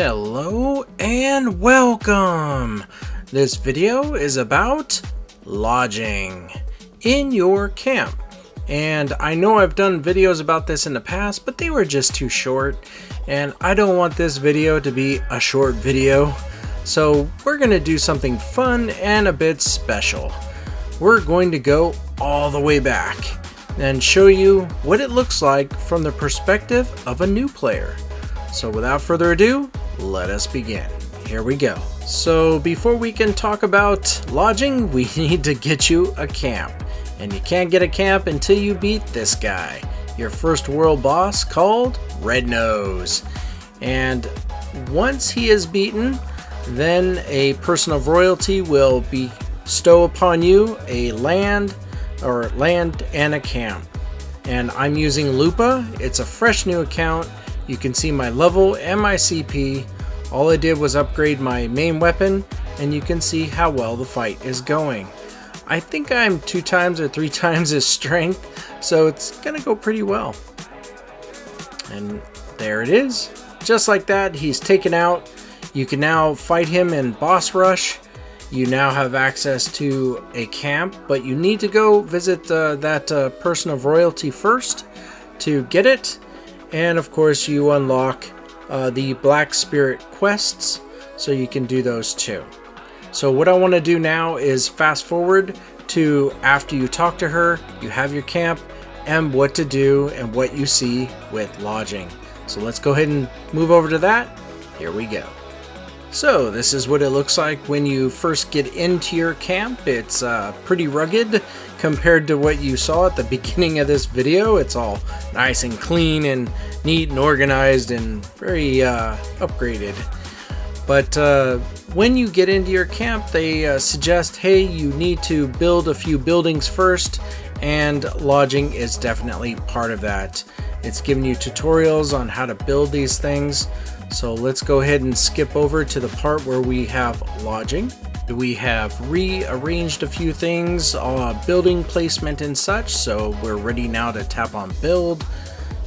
Hello and welcome! This video is about lodging in your camp. And I know I've done videos about this in the past, but they were just too short. And I don't want this video to be a short video. So we're going to do something fun and a bit special. We're going to go all the way back and show you what it looks like from the perspective of a new player. So without further ado, let us begin. Here we go. So before we can talk about lodging, we need to get you a camp. And you can't get a camp until you beat this guy, your first world boss called Red Nose. And once he is beaten, then a person of royalty will bestow upon you a land and a camp. And I'm using Lupa. It's a fresh new account. You can see my level and my CP. All I did was upgrade my main weapon, and you can see how well the fight is going. I think I'm 2 times or 3 times his strength, so it's gonna go pretty well. And there it is. Just like that, he's taken out. You can now fight him in Boss Rush. You now have access to a camp, but you need to go visit that person of royalty first to get it. And of course you unlock the Black Spirit quests, so you can do those too. So what I want to do now is fast forward to after you talk to her, you have your camp, and what to do and what you see with lodging. So let's go ahead and move over to that. Here we go. So this is what it looks like when you first get into your camp. It's pretty rugged compared to what you saw at the beginning of this video. It's all nice and clean and neat and organized and very upgraded. But when you get into your camp, they suggest, hey, you need to build a few buildings first, and lodging is definitely part of that. It's giving you tutorials on how to build these things. So let's go ahead and skip over to the part where we have lodging. We have rearranged a few things, building placement and such, so we're ready now to tap on build,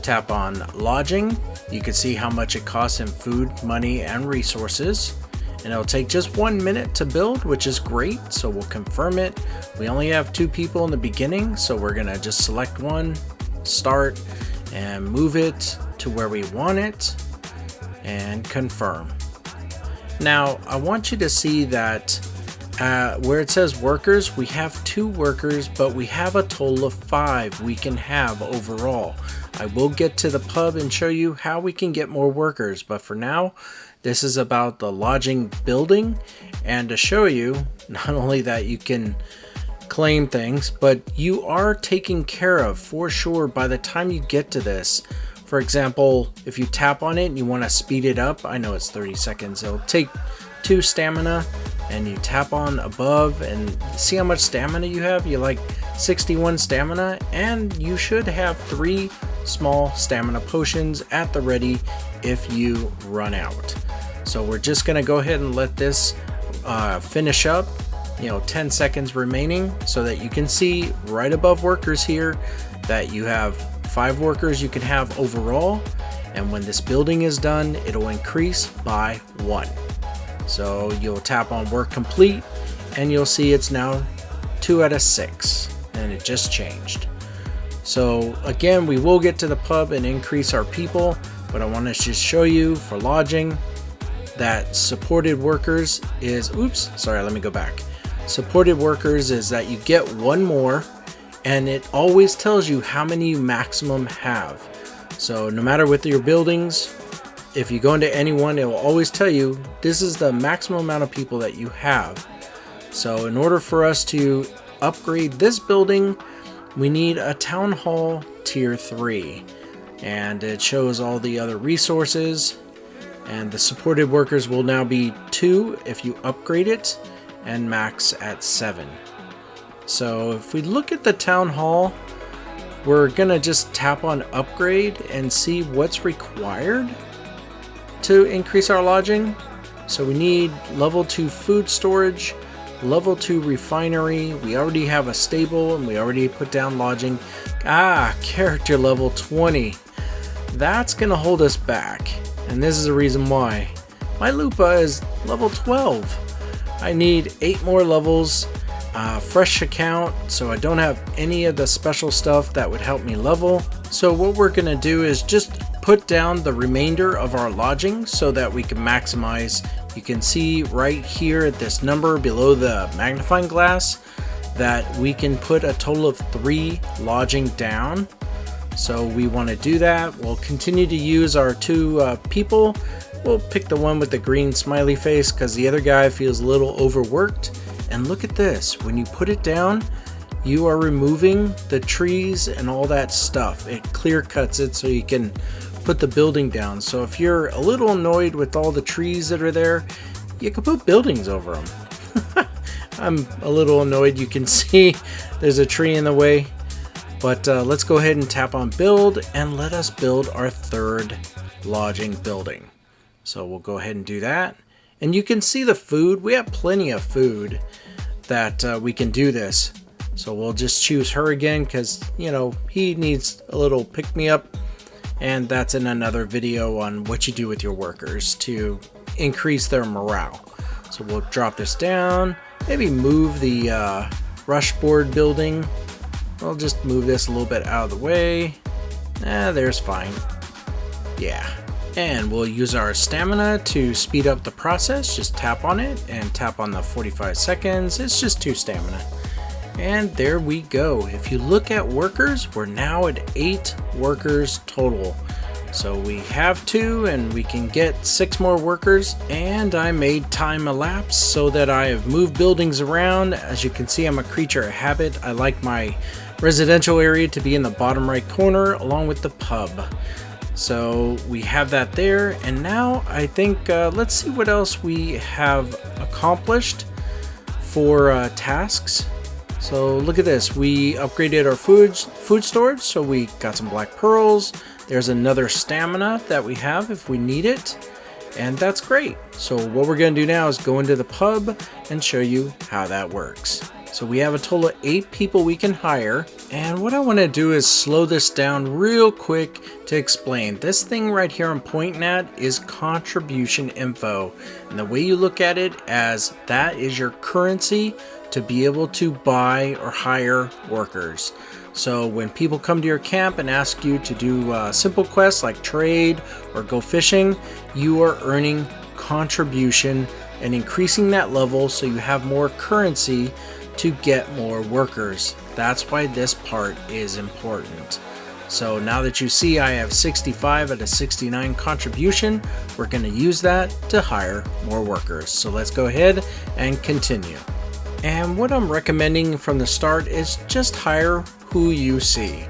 tap on lodging. You can see how much it costs in food, money, and resources. And it'll take just 1 minute to build, which is great, so we'll confirm it. We only have 2 people in the beginning, so we're gonna just select one, start, and move it to where we want it, and confirm. Now I want you to see that where it says workers, we have 2 workers, but we have a total of 5 we can have overall. I will get to the pub and show you how we can get more workers, but for now this is about the lodging building, and to show you not only that you can claim things, but you are taken care of for sure by the time you get to this. For example, if you tap on it and you want to speed it up, I know it's 30 seconds, it'll take 2 stamina, and you tap on above and see how much stamina you have. You like 61 stamina, and you should have 3 small stamina potions at the ready if you run out. So we're just gonna go ahead and let this finish up. 10 seconds remaining, so that you can see right above workers here that you have 5 workers you can have overall, and when this building is done, it'll increase by 1. So you'll tap on work complete, and you'll see it's now 2 out of 6, and it just changed. So again, we will get to the pub and increase our people, but I want to just show you for lodging that supported workers is, let me go back. Supported workers is that you get 1 more, and it always tells you how many you maximum have. So no matter with your buildings, if you go into any one, it will always tell you this is the maximum amount of people that you have. So in order for us to upgrade this building, we need a town hall tier 3, and it shows all the other resources, and the supported workers will now be 2 if you upgrade it, and max at 7. So if we look at the town hall, we're gonna just tap on upgrade and see what's required to increase our lodging. So we need level 2 food storage, level 2 refinery, we already have a stable, and we already put down lodging. Character level 20. That's gonna hold us back, and this is the reason why. my Lupa is level 12. I need 8 more levels, fresh account, so I don't have any of the special stuff that would help me level. So what we're gonna do is just put down the remainder of our lodging so that we can maximize. You can see right here at this number below the magnifying glass that we can put a total of 3 lodging down. So we want to do that. We'll continue to use our 2 people. We'll pick the one with the green smiley face because the other guy feels a little overworked. And look at this, when you put it down, you are removing the trees and all that stuff. It clear cuts it so you can put the building down. So if you're a little annoyed with all the trees that are there, you can put buildings over them. I'm a little annoyed. You can see there's a tree in the way. But let's go ahead and tap on build and let us build our 3rd lodging building. So we'll go ahead and do that. And you can see the food. We have plenty of food that we can do this. So we'll just choose her again because, you know, he needs a little pick-me-up. And that's in another video on what you do with your workers to increase their morale. So we'll drop this down. Maybe move the rush board building. I'll just move this a little bit out of the way. There's fine. Yeah. And we'll use our stamina to speed up the process. Just tap on it and tap on the 45 seconds. It's just 2 stamina. And there we go. If you look at workers, we're now at 8 workers total. So we have 2 and we can get 6 more workers. And I made time elapse so that I have moved buildings around. As you can see, I'm a creature of habit. I like my residential area to be in the bottom right corner along with the pub. So we have that there, and now I think let's see what else we have accomplished for tasks. So look at this, we upgraded our food storage, so we got some black pearls. There's another stamina that we have if we need it, and that's great. So what we're going to do now is go into the pub and show you how that works. So we have a total of 8 people we can hire, and what I want to do is slow this down real quick to explain. This thing right here I'm pointing at is contribution info, and the way you look at it as that is your currency to be able to buy or hire workers. So when people come to your camp and ask you to do simple quests like trade or go fishing, you are earning contribution and increasing that level so you have more currency to get more workers. That's why this part is important. So now that you see I have 65 out of 69 contribution, we're going to use that to hire more workers. So let's go ahead and continue. And what I'm recommending from the start is just hire who you see.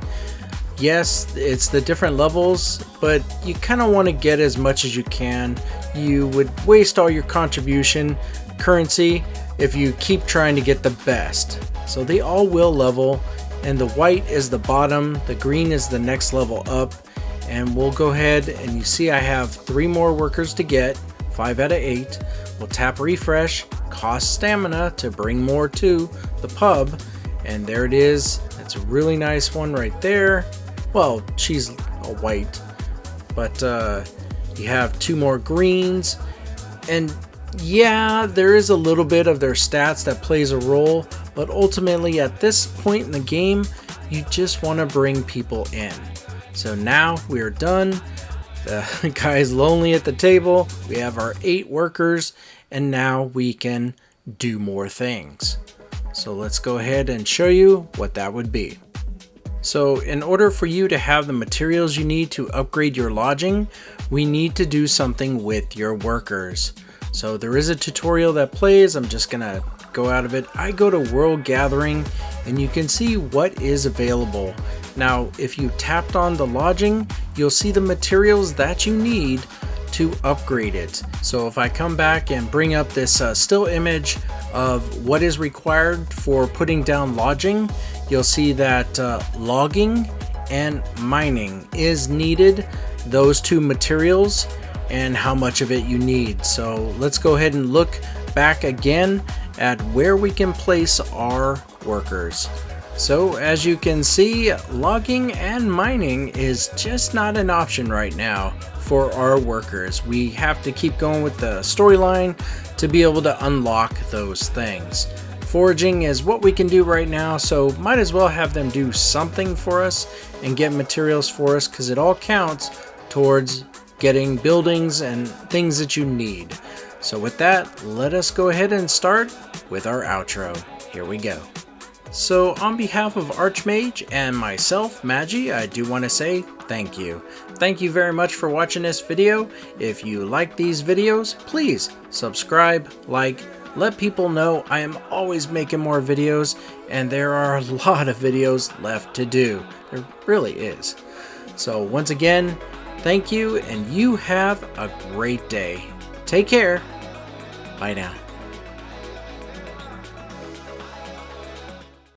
Yes, it's the different levels, but you kind of want to get as much as you can. You would waste all your contribution currency if you keep trying to get the best. So they all will level, and the white is the bottom, the green is the next level up, and we'll go ahead and you see I have 3 more workers to get, 5 out of 8. We'll tap refresh, cost stamina to bring more to the pub, and there it is. That's a really nice one right there. Well, she's a white, but you have 2 more greens, and yeah, there is a little bit of their stats that plays a role, but ultimately at this point in the game, you just want to bring people in. So now we're done. The guy's lonely at the table. We have our 8 workers, and now we can do more things. So let's go ahead and show you what that would be. So in order for you to have the materials you need to upgrade your lodging, we need to do something with your workers. So there is a tutorial that plays. I'm just gonna go out of it. I go to World Gathering and you can see what is available. Now, if you tapped on the lodging, you'll see the materials that you need to upgrade it. So if I come back and bring up this still image of what is required for putting down lodging, you'll see that logging and mining is needed, those 2 materials, and how much of it you need. So let's go ahead and look back again at where we can place our workers. So as you can see, logging and mining is just not an option right now for our workers. We have to keep going with the storyline to be able to unlock those things. Foraging is what we can do right now, so might as well have them do something for us and get materials for us, because it all counts towards getting buildings and things that you need. So with that, let us go ahead and start with our outro. Here we go. So on behalf of Archmage and myself, Magi, I do want to say thank you. Thank you very much for watching this video. If you like these videos, please subscribe, like, let people know I am always making more videos, and there are a lot of videos left to do. There really is. So once again, thank you, and you have a great day. Take care. Bye now.